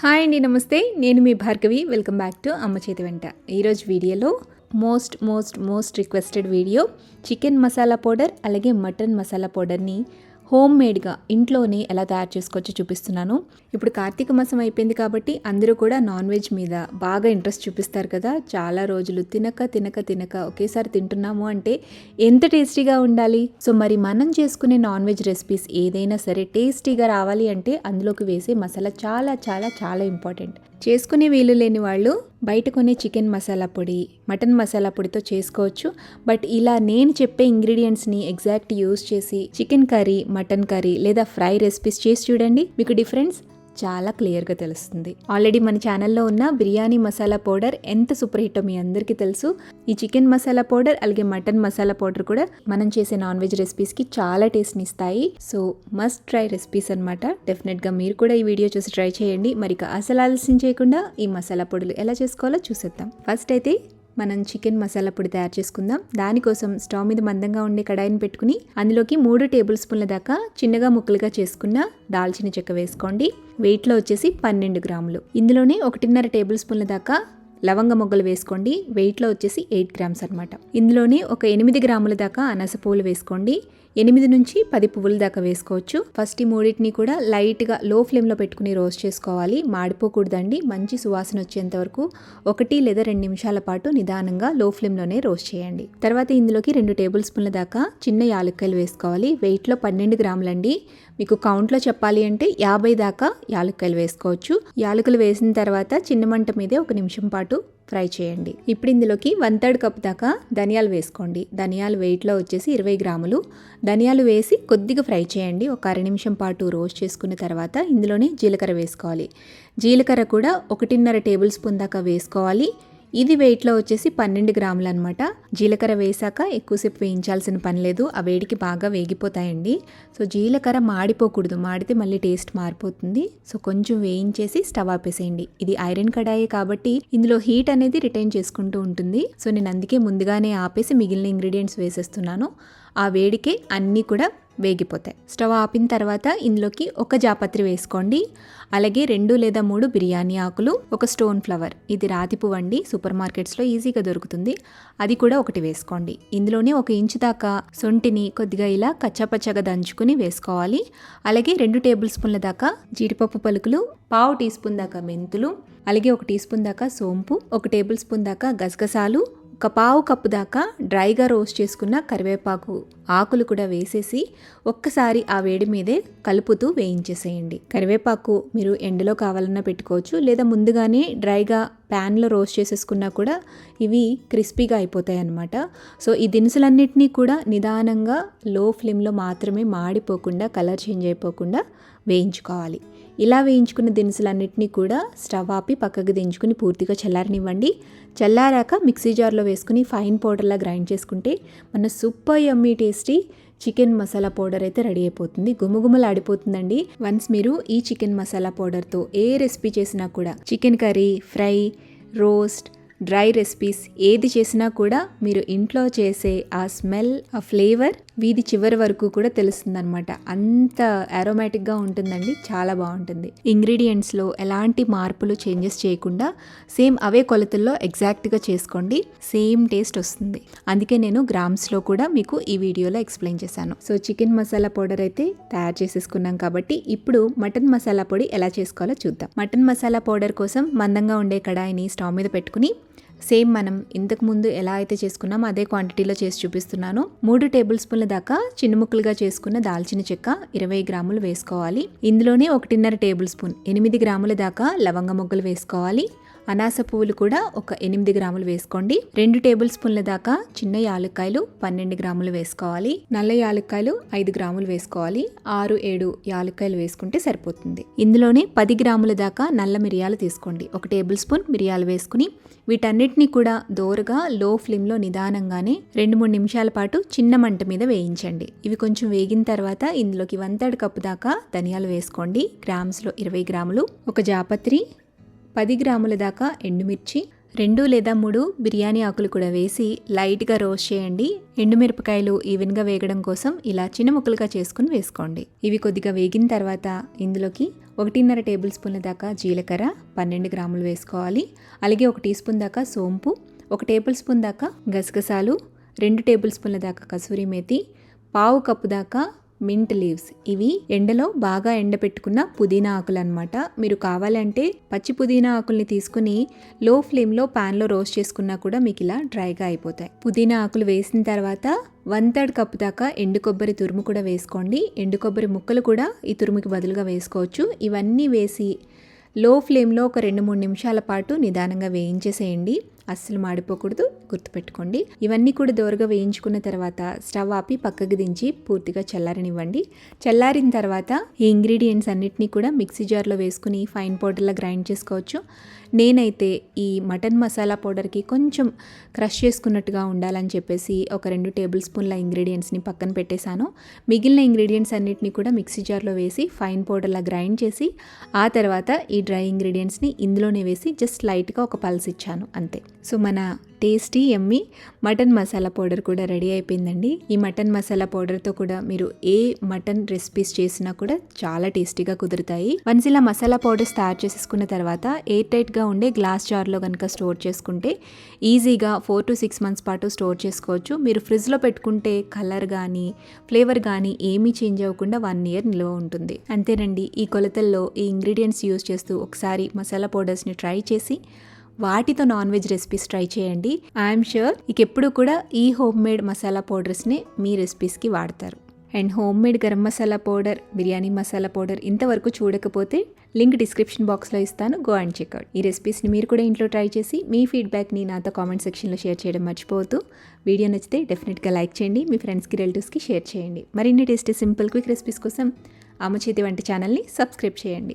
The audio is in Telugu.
హాయ్ అండి, నమస్తే. నేను మీ భార్గవి. వెల్కమ్ బ్యాక్ టు అమ్మ చేతి వెంట. ఈరోజు వీడియోలో most requested video chicken masala powder అలాగే మటన్ మసాలా పౌడర్ని హోమ్ మేడ్గా ఇంట్లోనే ఎలా తయారు చేసుకోవచ్చో చూపిస్తున్నాను. ఇప్పుడు కార్తీక మాసం అయిపోయింది కాబట్టి అందరూ కూడా నాన్ వెజ్ మీద బాగా ఇంట్రెస్ట్ చూపిస్తారు కదా. చాలా రోజులు తినక ఒకేసారి తింటున్నాము అంటే ఎంత టేస్టీగా ఉండాలి. సో మరి మనం చేసుకునే నాన్ వెజ్ రెసిపీస్ ఏదైనా సరే టేస్టీగా రావాలి అంటే అందులోకి వేసే మసాలా చాలా చాలా చాలా ఇంపార్టెంట్. చేసుకునే వీలు లేని వాళ్ళు బయట కొనే చికెన్ మసాలా పొడి, మటన్ మసాలా పొడితో చేసుకోవచ్చు. బట్ ఇలా నేను చెప్పే ఇంగ్రీడియంట్స్ని ఎగ్జాక్ట్ యూస్ చేసి చికెన్ కర్రీ, మటన్ కర్రీ లేదా ఫ్రై రెసిపీస్ చేసి చూడండి, మీకు డిఫరెన్స్ చాలా క్లియర్గా తెలుస్తుంది. ఆల్రెడీ మన ఛానల్లో ఉన్న బిర్యానీ మసాలా పౌడర్ ఎంత సూపర్ హిట్టో మీ అందరికీ తెలుసు. ఈ చికెన్ మసాలా పౌడర్ అలాగే మటన్ మసాలా పౌడర్ కూడా మనం చేసే నాన్ వెజ్ రెసిపీస్కి చాలా టేస్ట్ని ఇస్తాయి. సో మస్ట్ ట్రై రెసిపీస్ అనమాట. డెఫినెట్గా మీరు కూడా ఈ వీడియో చూసి ట్రై చేయండి. మరి అసలు ఆలస్యం చేయకుండా ఈ మసాలా పొడులు ఎలా చేసుకోవాలో చూసేద్దాం. ఫస్ట్ అయితే మనం చికెన్ మసాలా పొడి తయారు చేసుకుందాం. దానికోసం స్టవ్ మీద మందంగా ఉండే కడాయిని పెట్టుకుని అందులోకి 3 టేబుల్ స్పూన్ల దాకా చిన్నగా ముక్కలుగా చేసుకున్న దాల్చిన చెక్క వేసుకోండి. వెయిట్లో వచ్చేసి 12 గ్రాములు. ఇందులోనే 1.5 టేబుల్ స్పూన్ల దాకా లవంగ మొగ్గలు వేసుకోండి. వెయిట్లో వచ్చేసి 8 గ్రామ్స్ అనమాట. ఇందులోనే ఒక 8 గ్రాముల దాకా అనాస పువ్వులు వేసుకోండి. 8 నుంచి 10 పువ్వుల దాకా వేసుకోవచ్చు. ఫస్ట్ ఈ మూడింటిని కూడా లైట్గా లో ఫ్లేమ్లో పెట్టుకుని రోస్ట్ చేసుకోవాలి. మాడిపోకూడదండి. మంచి సువాసన వచ్చేంత వరకు 1 లేదా 2 నిమిషాల పాటు నిదానంగా లో ఫ్లేమ్లోనే రోస్ట్ చేయండి. తర్వాత ఇందులోకి 2 టేబుల్ స్పూన్ల దాకా చిన్న యాలక్కాయలు వేసుకోవాలి. వెయిట్లో 12 గ్రాములండి. మీకు కౌంట్లో చెప్పాలి అంటే 50 దాకా యాలక్కాయలు వేసుకోవచ్చు. యాలకులు వేసిన తర్వాత చిన్న మంట మీదే 1 నిమిషం పాటు ఫ్రై చేయండి. ఇప్పుడు ఇందులోకి 1/3 కప్ దాకా ధనియాలు వేసుకోండి. ధనియాలు వెయిట్లో వచ్చేసి 20 గ్రాములు. ధనియాలు వేసి కొద్దిగా ఫ్రై చేయండి. ఒక 1/2 నిమిషం పాటు రోస్ట్ చేసుకున్న తర్వాత ఇందులోనే జీలకర్ర వేసుకోవాలి. జీలకర్ర కూడా 1.5 టేబుల్ స్పూన్ దాకా వేసుకోవాలి. ఇది వెయిట్లో వచ్చేసి 12 గ్రాములు అనమాట. జీలకర్ర వేసాక ఎక్కువసేపు వేయించాల్సిన పని లేదు. ఆ వేడికి బాగా వేగిపోతాయండి. సో జీలకర్ర మాడిపోకూడదు. మాడితే మళ్ళీ టేస్ట్ మారిపోతుంది. సో కొంచెం వేయించేసి స్టవ్ ఆపేసేయండి. ఇది ఐరన్ కడాయి కాబట్టి ఇందులో హీట్ అనేది రిటైన్ చేసుకుంటూ ఉంటుంది. సో నేను అందుకే ముందుగానే ఆపేసి మిగిలిన ఇంగ్రీడియంట్స్ వేసేస్తున్నాను. ఆ వేడికే అన్నీ కూడా వేగిపోతాయి. స్టవ్ ఆపిన తర్వాత ఇందులోకి 1 జాపత్రి వేసుకోండి. అలాగే 2 లేదా 3 బిర్యానీ ఆకులు, 1 స్టోన్ ఫ్లవర్, ఇది రాతి పువ్వు అండి, సూపర్ మార్కెట్స్లో ఈజీగా దొరుకుతుంది, అది కూడా 1 వేసుకోండి. ఇందులోనే 1 ఇంచు దాకా సొంటిని కొద్దిగా ఇలా కచ్చాపచ్చగా దంచుకుని వేసుకోవాలి. అలాగే 2 టేబుల్ స్పూన్ల దాకా జీడిపప్పు పలుకులు, 1/2 టీ స్పూన్ దాకా మెంతులు, అలాగే 1 టీ స్పూన్ దాకా సోంపు, 1 టేబుల్ స్పూన్ దాకా గసగసాలు, 1/4 కప్పు దాకా డ్రైగా రోస్ట్ చేసుకున్న కరివేపాకు ఆకులు కూడా వేసేసి ఒక్కసారి ఆ వేడి మీదే కలుపుతూ వేయించేసేయండి. కరివేపాకు మీరు ఎండలో కావాలన్నా పెట్టుకోవచ్చు, లేదా ముందుగానే డ్రైగా ప్యాన్లో రోస్ట్ చేసేసుకున్నా కూడా ఇవి క్రిస్పీగా అయిపోతాయి అన్నమాట. సో ఈ దినుసులన్నింటినీ కూడా నిదానంగా లో ఫ్లేమ్లో మాత్రమే, మాడిపోకుండా కలర్ చేంజ్ అయిపోకుండా వేయించుకోవాలి. ఇలా వేయించుకున్న దినుసులన్నింటినీ కూడా స్టవ్ ఆపి పక్కకు దించుకుని పూర్తిగా చల్లారనివ్వండి. చల్లారాక మిక్సీ జార్లో వేసుకుని ఫైన్ పౌడర్లా గ్రైండ్ చేసుకుంటే మన super yummy tasty chicken masala powder అయితే రెడీ అయిపోతుంది. గుమగుమలాడిపోతుందండి. వన్స్ మీరు ఈ చికెన్ మసాలా పౌడర్తో ఏ రెసిపీ చేసినా కూడా, chicken curry, fry, roast, dry recipes ఏది చేసినా కూడా మీరు ఇంట్లో చేసే ఆ స్మెల్, ఆ ఫ్లేవర్ వీధి చివరి వరకు కూడా తెలుస్తుందన్నమాట. అంత అరోమాటిక్గా ఉంటుందండి. చాలా బాగుంటుంది. ఇంగ్రీడియంట్స్లో ఎలాంటి మార్పులు, చేంజెస్ చేయకుండా సేమ్ అవే కొలతల్లో ఎగ్జాక్ట్గా చేసుకోండి. సేమ్ టేస్ట్ వస్తుంది. అందుకే నేను గ్రామ్స్లో కూడా మీకు ఈ వీడియోలో ఎక్స్ప్లెయిన్ చేశాను. సో చికెన్ మసాలా పౌడర్ అయితే తయారు చేసేసుకున్నాం కాబట్టి ఇప్పుడు మటన్ మసాలా పొడి ఎలా చేసుకోవాలో చూద్దాం. మటన్ మసాలా పౌడర్ కోసం మందంగా ఉండే కడాయిని స్టవ్ మీద పెట్టుకుని సేమ్ మనం ఇంతకు ముందు ఎలా అయితే చేసుకున్నామో అదే క్వాంటిటీలో చేసి చూపిస్తున్నాను. 3 టేబుల్ స్పూన్ల దాకా చిన్న ముక్కలుగా చేసుకున్న దాల్చిన చెక్క 20 గ్రాములు వేసుకోవాలి. ఇందులోనే 1.5 టేబుల్ స్పూన్ 8 గ్రాముల దాకా లవంగ మొగ్గలు వేసుకోవాలి. అనాస పువ్వులు కూడా ఒక 8 గ్రాములు వేసుకోండి. 2 టేబుల్ స్పూన్ల దాకా చిన్న యాలక్కాయలు 12 గ్రాములు వేసుకోవాలి. నల్ల యాలక్కాయలు 5 గ్రాములు వేసుకోవాలి. 6-7 యాలక్కాయలు వేసుకుంటే సరిపోతుంది. ఇందులోనే 10 గ్రాముల దాకా నల్ల మిరియాలు తీసుకోండి. 1 టేబుల్ స్పూన్ మిరియాలు వేసుకుని వీటన్నిటిని కూడా దోరగా లో ఫ్లేమ్లో నిదానంగానే 2-3 నిమిషాల పాటు చిన్న మంట మీద వేయించండి. ఇవి కొంచెం వేగిన తర్వాత ఇందులోకి 1/3 కప్పు దాకా ధనియాలు వేసుకోండి. గ్రామ్స్లో 20 గ్రాములు, 1 జాపత్రి, 10 గ్రాముల దాకా ఎండుమిర్చి, 2 లేదా 3 బిర్యానీ ఆకులు కూడా వేసి లైట్గా రోస్ట్ చేయండి. ఎండుమిరపకాయలు ఈవెన్గా వేగడం కోసం ఇలా చిన్న ముక్కలుగా చేసుకుని వేసుకోండి. ఇవి కొద్దిగా వేగిన తర్వాత ఇందులోకి 1.5 టేబుల్ స్పూన్ల దాకా జీలకర్ర 12 గ్రాములు వేసుకోవాలి. అలాగే 1 టీ స్పూన్ దాకా సోంపు, 1 టేబుల్ స్పూన్ దాకా గసగసాలు, 2 టేబుల్ స్పూన్ల దాకా కసూరి మేతి, పావు కప్పు దాకా మింట్ లీవ్స్. ఇవి ఎండలో బాగా ఎండపెట్టుకున్న పుదీనా ఆకులు అనమాట. మీరు కావాలంటే పచ్చి పుదీనా ఆకుల్ని తీసుకుని లో ఫ్లేమ్లో ప్యాన్లో రోస్ట్ చేసుకున్నా కూడా మీకు ఇలా డ్రైగా అయిపోతాయి. పుదీనా ఆకులు వేసిన తర్వాత 1/3 కప్పు దాకా ఎండు కొబ్బరి తురుము కూడా వేసుకోండి. ఎండు కొబ్బరి ముక్కలు కూడా ఈ తురుముకి బదులుగా వేసుకోవచ్చు. ఇవన్నీ వేసి లో ఫ్లేమ్లో ఒక 2-3 నిమిషాల పాటు నిదానంగా వేయించేసేయండి. అస్సలు మాడిపోకూడదు, గుర్తుపెట్టుకోండి. ఇవన్నీ కూడా దోరగా వేయించుకున్న తర్వాత స్టవ్ ఆపి పక్కకి దించి పూర్తిగా చల్లారనివ్వండి. చల్లారిన తర్వాత ఈ ఇంగ్రీడియంట్స్ అన్నిటినీ కూడా మిక్సీ జార్లో వేసుకుని ఫైన్ పౌడర్లా గ్రైండ్ చేసుకోవచ్చు. నేనైతే ఈ మటన్ మసాలా పౌడర్కి కొంచెం క్రష్ చేసుకున్నట్టుగా ఉండాలని చెప్పేసి ఒక 2 టేబుల్ స్పూన్ల ఇంగ్రీడియంట్స్ని పక్కన పెట్టేశాను. మిగిలిన ఇంగ్రీడియంట్స్ అన్నిటినీ కూడా మిక్సీ జార్లో వేసి ఫైన్ పౌడర్లా గ్రైండ్ చేసి ఆ తర్వాత ఈ డ్రై ఇంగ్రీడియంట్స్ని ఇందులోనే వేసి జస్ట్ లైట్గా ఒక పల్స్ ఇచ్చాను, అంతే. సో మన టేస్టీ యమ్మీ మటన్ మసాలా పౌడర్ కూడా రెడీ అయిపోయిందండి. ఈ మటన్ మసాలా పౌడర్తో కూడా మీరు ఏ మటన్ రెసిపీస్ చేసినా కూడా చాలా టేస్టీగా కుదురుతాయి. వన్స్ ఇలా మసాలా పౌడర్స్ తయారు చేసేసుకున్న తర్వాత ఎయిర్ టైట్గా ఉండే గ్లాస్ జార్లో కనుక స్టోర్ చేసుకుంటే ఈజీగా 4 to 6 months పాటు స్టోర్ చేసుకోవచ్చు. మీరు ఫ్రిడ్జ్లో పెట్టుకుంటే కలర్ కానీ ఫ్లేవర్ కానీ ఏమీ చేంజ్ అవ్వకుండా 1 year నిల్వ ఉంటుంది. అంతేనండి. ఈ కొలతల్లో ఈ ఇంగ్రీడియంట్స్ యూజ్ చేస్తూ ఒకసారి మసాలా పౌడర్స్ని ట్రై చేసి వాటితో నాన్ వెజ్ రెసిపీస్ ట్రై చేయండి. ఐఎమ్ ష్యూర్ ఎప్పుడు కూడా ఈ హోమ్ మేడ్ మసాలా పౌడర్స్ని మీ రెసిపీస్కి వాడతారు. And home made garam masala powder, biryani masala powder ఇంతవరకు చూడకపోతే లింక్ డిస్క్రిప్షన్ బాక్స్లో ఇస్తాను, గో అండ్ చెక్అవుట్. ఈ రెసిపీస్ని మీరు కూడా ఇంట్లో ట్రై చేసి మీ ఫీడ్బ్యాక్ని నాతో కామెంట్ సెక్షన్లో షేర్ చేయడం మర్చిపోవద్దు. వీడియో నచ్చితే డెఫినెట్గా లైక్ చేయండి, మీ ఫ్రెండ్స్కి రిలేటివ్స్కి షేర్ చేయండి. మరిన్ని టేస్టీ సింపుల్ క్విక్ రెసిపీస్ కోసం అమ్మ చేతి వంట ఛానల్ని సబ్స్క్రైబ్ చేయండి.